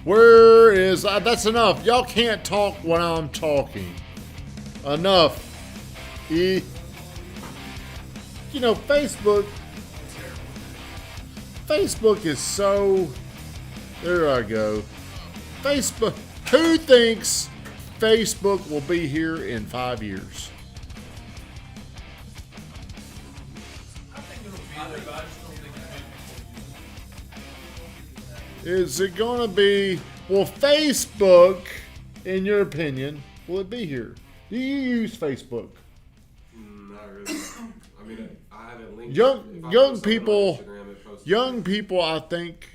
Where is that's enough? Y'all can't talk when I'm talking. Enough. You know, Facebook is so. There I go. Facebook. Who thinks Facebook will be here in 5 years? Is it going to be, will Facebook, in your opinion, will it be here? Do you use Facebook? Not really. I mean, I haven't linked. Young people, I think.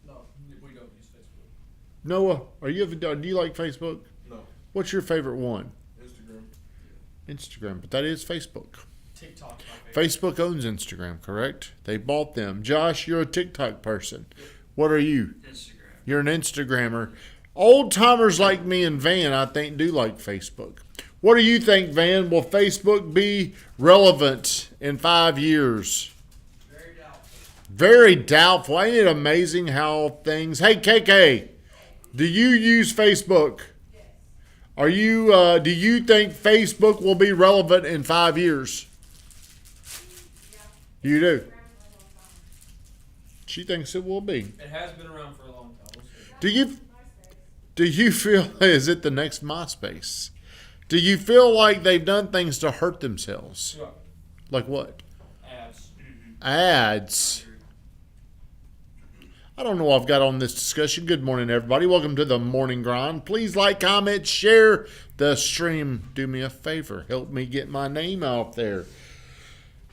No, we don't use Facebook. Noah, do you like Facebook? No. What's your favorite one? Instagram. Instagram, but that is Facebook. TikTok. Facebook owns Instagram, correct? They bought them. Josh, you're a TikTok person. What are you? Instagram. You're an Instagrammer. Old timers like me and Van, I think, do like Facebook. What do you think, Van? Will Facebook be relevant in 5 years? Very doubtful. Very doubtful. Ain't it amazing how things... Hey, KK, do you use Facebook? Yes. Are you? Do you think Facebook will be relevant in 5 years? Yeah. You do. Around for a long time. She thinks it will be. It has been around for a long time. We'll see. Do you feel, is it the next MySpace? Do you feel like they've done things to hurt themselves? Right. Like what? Ads. Ads. I don't know. I've got on this discussion. Good morning, everybody. Welcome to the Morning Grind. Please like, comment, share the stream. Do me a favor. Help me get my name out there.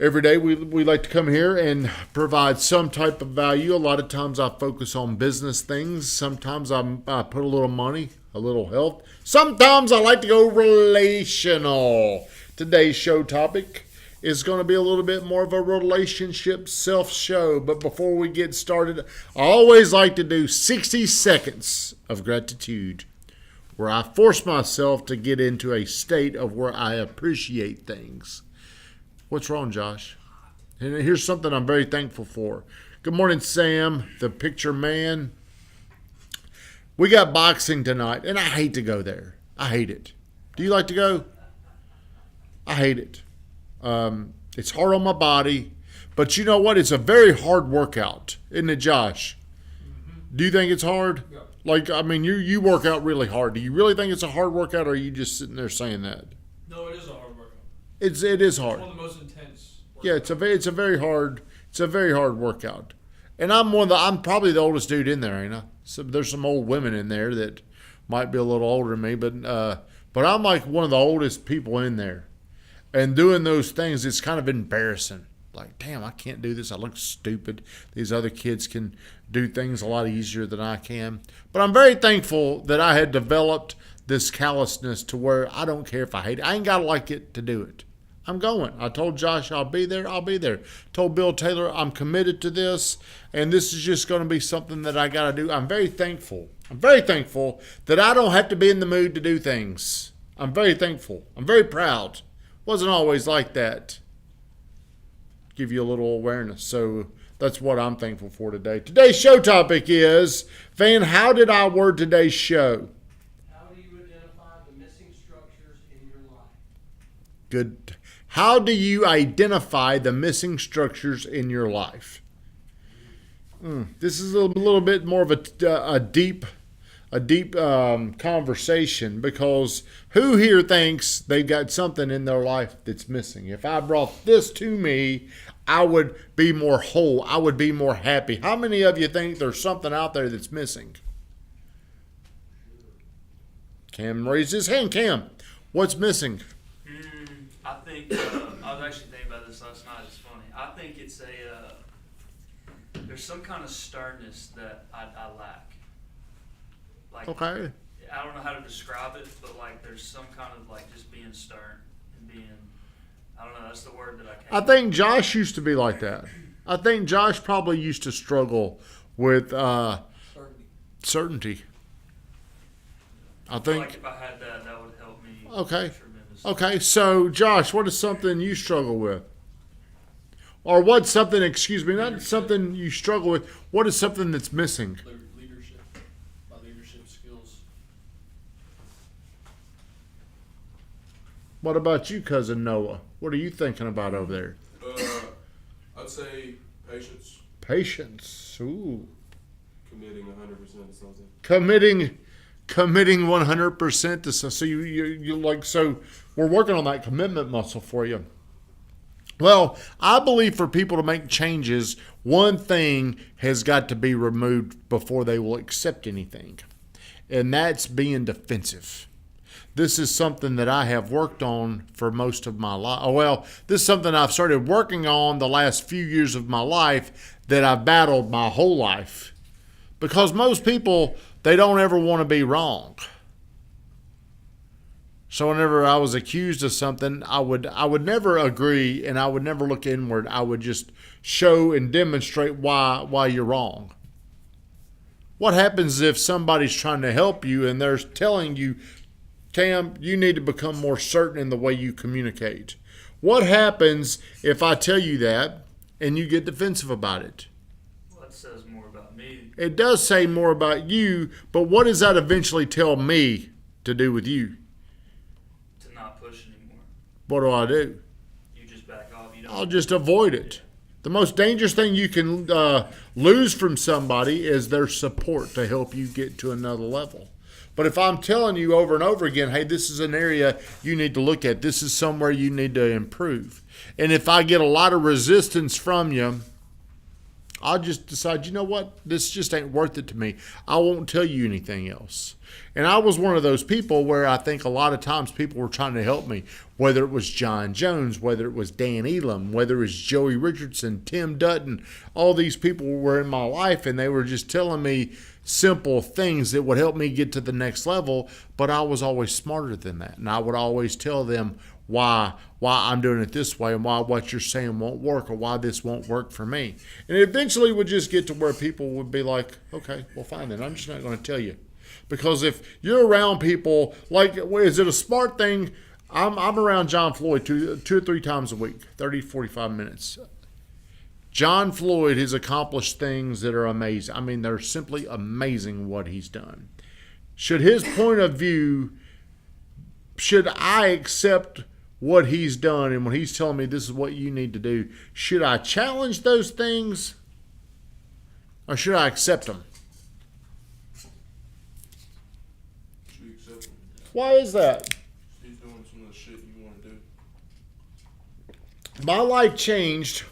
Every day we like to come here and provide some type of value. A lot of times I focus on business things. Sometimes I put a little money, a little health. Sometimes I like to go relational. Today's show topic is going to be a little bit more of a relationship self-show. But before we get started, I always like to do 60 seconds of gratitude, where I force myself to get into a state of where I appreciate things. What's wrong, Josh? And here's something I'm very thankful for. Good morning, Sam, the picture man. We got boxing tonight, and I hate to go there. I hate it. Do you like to go? I hate it. It's hard on my body. But you know what? It's a very hard workout, isn't it, Josh? Mm-hmm. Do you think it's hard? Yeah. Like, I mean, you work out really hard. Do you really think it's a hard workout, or are you just sitting there saying that? No, it is a hard workout. It is It's hard. one of the most intense. Yeah, it's a very hard workout. And I'm probably the oldest dude in there, ain't I? So there's some old women in there that might be a little older than me, but I'm like one of the oldest people in there. And doing those things, it's kind of embarrassing. Like, damn, I can't do this. I look stupid. These other kids can do things a lot easier than I can. But I'm very thankful that I had developed this callousness to where I don't care if I hate it. I ain't got to like it to do it. I'm going. I told Josh I'll be there. Told Bill Taylor I'm committed to this, and this is just going to be something that I got to do. I'm very thankful that I don't have to be in the mood to do things. I'm very thankful. I'm very proud. Wasn't always like that. Give you a little awareness. So that's what I'm thankful for today. Today's show topic is, Van, how did I word today's show? How do you identify the missing structures in your life? Good. How do you identify the missing structures in your life? This is a little bit more of a deep conversation, because who here thinks they've got something in their life that's missing? If I brought this to me, I would be more whole. I would be more happy. How many of you think there's something out there that's missing? Cam raised his hand. Cam, what's missing? I think, I was actually thinking about this last night. It's funny. I think it's there's some kind of sternness that I lack. Like, Okay. I don't know how to describe it, but like there's some kind of like just being stern and being, I don't know, that's the word that I can't. I think Josh used to be like that. I think Josh probably used to struggle with certainty. I feel think. like if I had that, that would help me Okay. tremendously. Okay, so Josh, what is something you struggle with? Or what's something, not something you struggle with, what is something that's missing? Leadership. My leadership leadership skills. What about you, cousin Noah? What are you thinking about over there? I'd say patience, Patience. Ooh. committing 100% to something. Committing 100% to so you like so we're working on that commitment muscle for you. Well, I believe for people to make changes, one thing has got to be removed before they will accept anything, and that's being defensive. This is something that I have worked on for most of my life. Oh, well, this is something I've started working on the last few years of my life that I've battled my whole life. Because most people, they don't ever want to be wrong. So whenever I was accused of something, I would never agree and I would never look inward. I would just show and demonstrate why you're wrong. What happens if somebody's trying to help you and they're telling you, Cam, you need to become more certain in the way you communicate? What happens if I tell you that and you get defensive about it? Well, that says more about me. It does say more about you, but what does that eventually tell me to do with you? To not push anymore. What do? You just back off. You don't. I'll just avoid it. The most dangerous thing you can lose from somebody is their support to help you get to another level. But if I'm telling you over and over again, hey, this is an area you need to look at. This is somewhere you need to improve. And if I get a lot of resistance from you, I'll just decide, you know what? This just ain't worth it to me. I won't tell you anything else. And I was one of those people where I think a lot of times people were trying to help me, whether it was John Jones, whether it was Dan Elam, whether it was Joey Richardson, Tim Dutton. All these people were in my life, and they were just telling me simple things that would help me get to the next level, but I was always smarter than that. And I would always tell them why I'm doing it this way and why what you're saying won't work or why this won't work for me. And it eventually would just get to where people would be like, okay, well, fine then. I'm just not going to tell you. Because if you're around people, like, is it a smart thing? I'm around John Floyd two or three times a week, 30, 45 minutes. John Floyd has accomplished things that are amazing. I mean, they're simply amazing what he's done. Should his point of view, should I accept what he's done and when he's telling me this is what you need to do, should I challenge those things or should I accept them? Should you accept him? Why is that? He's doing some of the shit you want to do. My life changed.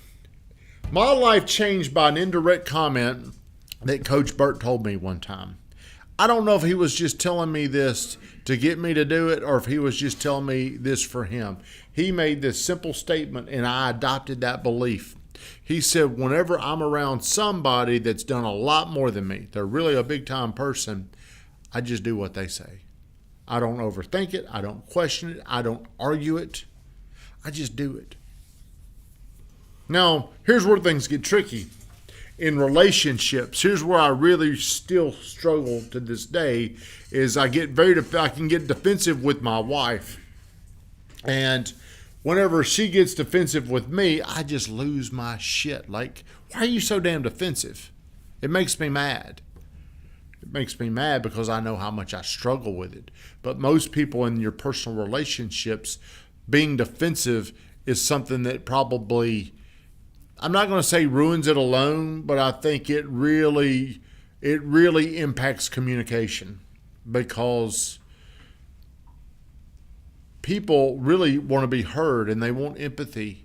My life changed by an indirect comment that Coach Burt told me one time. I don't know if he was just telling me this to get me to do it or if he was just telling me this for him. He made this simple statement and I adopted that belief. He said, whenever I'm around somebody that's done a lot more than me, they're really a big time person, I just do what they say. I don't overthink it. I don't question it. I don't argue it. I just do it. Now, here's where things get tricky. In relationships, here's where I really still struggle to this day, is I can get defensive with my wife. And whenever she gets defensive with me, I just lose my shit. Like, why are you so damn defensive? It makes me mad. It makes me mad because I know how much I struggle with it. But most people in your personal relationships, being defensive is something that probably, I'm not going to say ruins it alone, but I think it really impacts communication because people really want to be heard and they want empathy.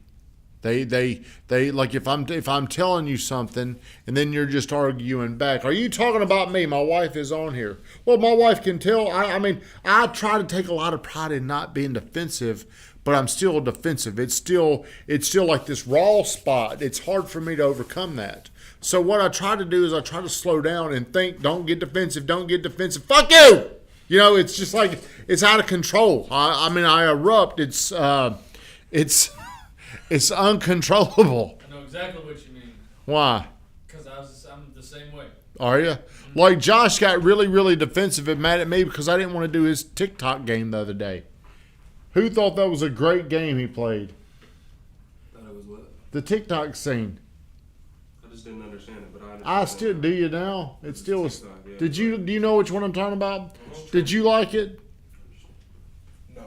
They like if I'm telling you something and then you're just arguing back. Are you talking about me? My wife is on here. Well, my wife can tell. I mean, I try to take a lot of pride in not being defensive, but I'm still defensive. It's still like this raw spot. It's hard for me to overcome that. So what I try to do is I try to slow down and think, don't get defensive, don't get defensive. Fuck you! You know, it's just like, it's out of control. I mean, I erupt. It's uncontrollable. I know exactly what you mean. Why? Because I'm the same way. Are you? Like Josh got really, really defensive and mad at me because I didn't want to do his TikTok game the other day. Who thought that was a great game he played? Thought it was what? The TikTok scene. I just didn't understand it, but I understand. I still do you now. It still was TikTok, yeah. Do you know which one I'm talking about? Did you like it? No.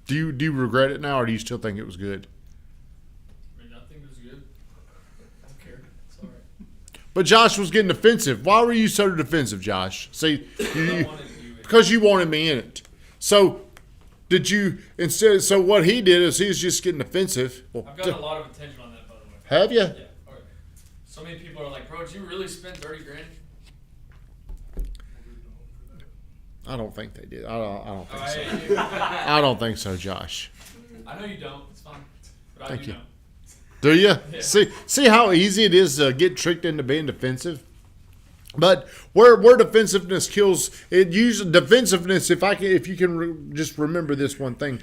Do you regret it now, or do you still think it was good? I mean, I think it was good. I don't care. It's all right. But Josh was getting defensive. Why were you so defensive, Josh? See, I wanted you in. because you wanted me in it. So did you instead? So what he did is he was just getting defensive. Well, I've gotten a lot of attention on that, by the way. have you? Yeah. All right. So many people are like, bro, did you really spend 30 grand? I don't think they did. I don't think Oh, so. hey, I don't think so, Josh. I know you don't. It's fine. But I Thank do you. know. Do you? Yeah. See how easy it is to get tricked into being defensive? But where defensiveness kills it, usually defensiveness. If you can just remember this one thing,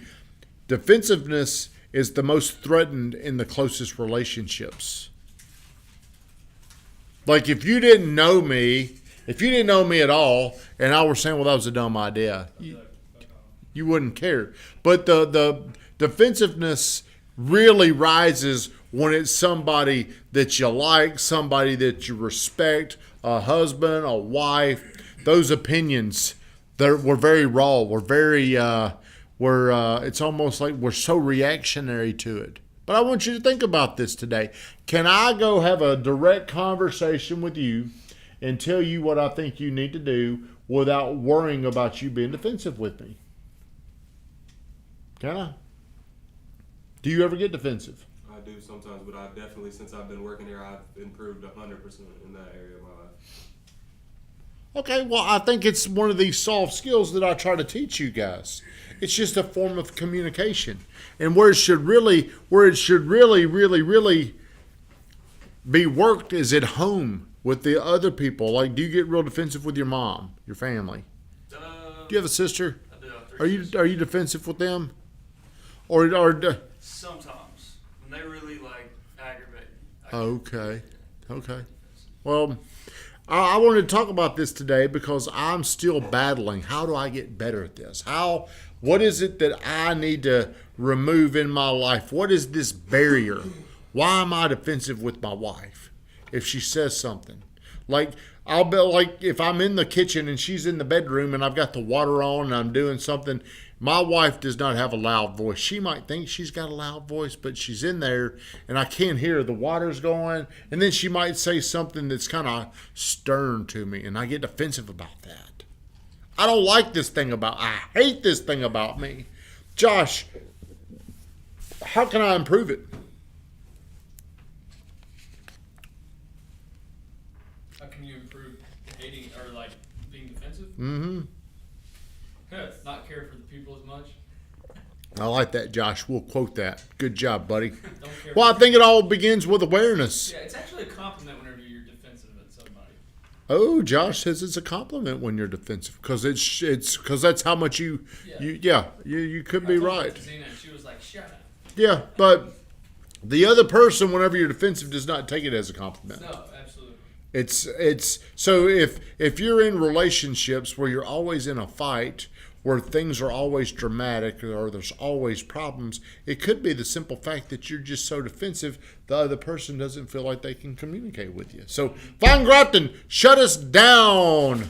defensiveness is the most threatened in the closest relationships. Like if you didn't know me at all, and I were saying, well, that was a dumb idea, you wouldn't care. But the defensiveness really rises when it's somebody that you like, somebody that you respect, a husband, a wife. Those opinions, we're very raw. We're very, it's almost like we're so reactionary to it. But I want you to think about this today. Can I go have a direct conversation with you and tell you what I think you need to do without worrying about you being defensive with me? Can I? Do you ever get defensive? I do sometimes, but I definitely, since I've been working here, I've improved 100% in that area of my life. Okay, well, I think it's one of these soft skills that I try to teach you guys. It's just a form of communication. And where it should really, really be worked is at home with the other people. Like, do you get real defensive with your mom, your family? Do you have a sister? I do have three sisters. Are you defensive with them? Or Sometimes when they really like aggravate me. Okay. Well, I wanted to talk about this today because I'm still battling. How do I get better at this? What is it that I need to remove in my life? What is this barrier? Why am I defensive with my wife if she says something? Like, I'll be like, if I'm in the kitchen and she's in the bedroom and I've got the water on and I'm doing something, my wife does not have a loud voice. She might think she's got a loud voice, but she's in there and I can't hear the water's going. And then she might say something that's kind of stern to me and I get defensive about that. I don't like this thing I hate this thing about me. Josh, how can I improve it? How can you improve hating or like being defensive? Mm-hmm. Not care for the people as much. I like that, Josh. We'll quote that. Good job, buddy. Don't care. Well, I think it all begins with awareness. Yeah, it's actually a compliment whenever you're defensive at somebody. Oh, Josh says it's a compliment when you're defensive because it's because that's how much you could be I told that right. to Zena and she was like, "Shut up." Yeah, but the other person, whenever you're defensive, does not take it as a compliment. No, absolutely. It's so if you're in relationships where you're always in a fight, where things are always dramatic or there's always problems, it could be the simple fact that you're just so defensive the other person doesn't feel like they can communicate with you. So, Von Grafton, shut us down.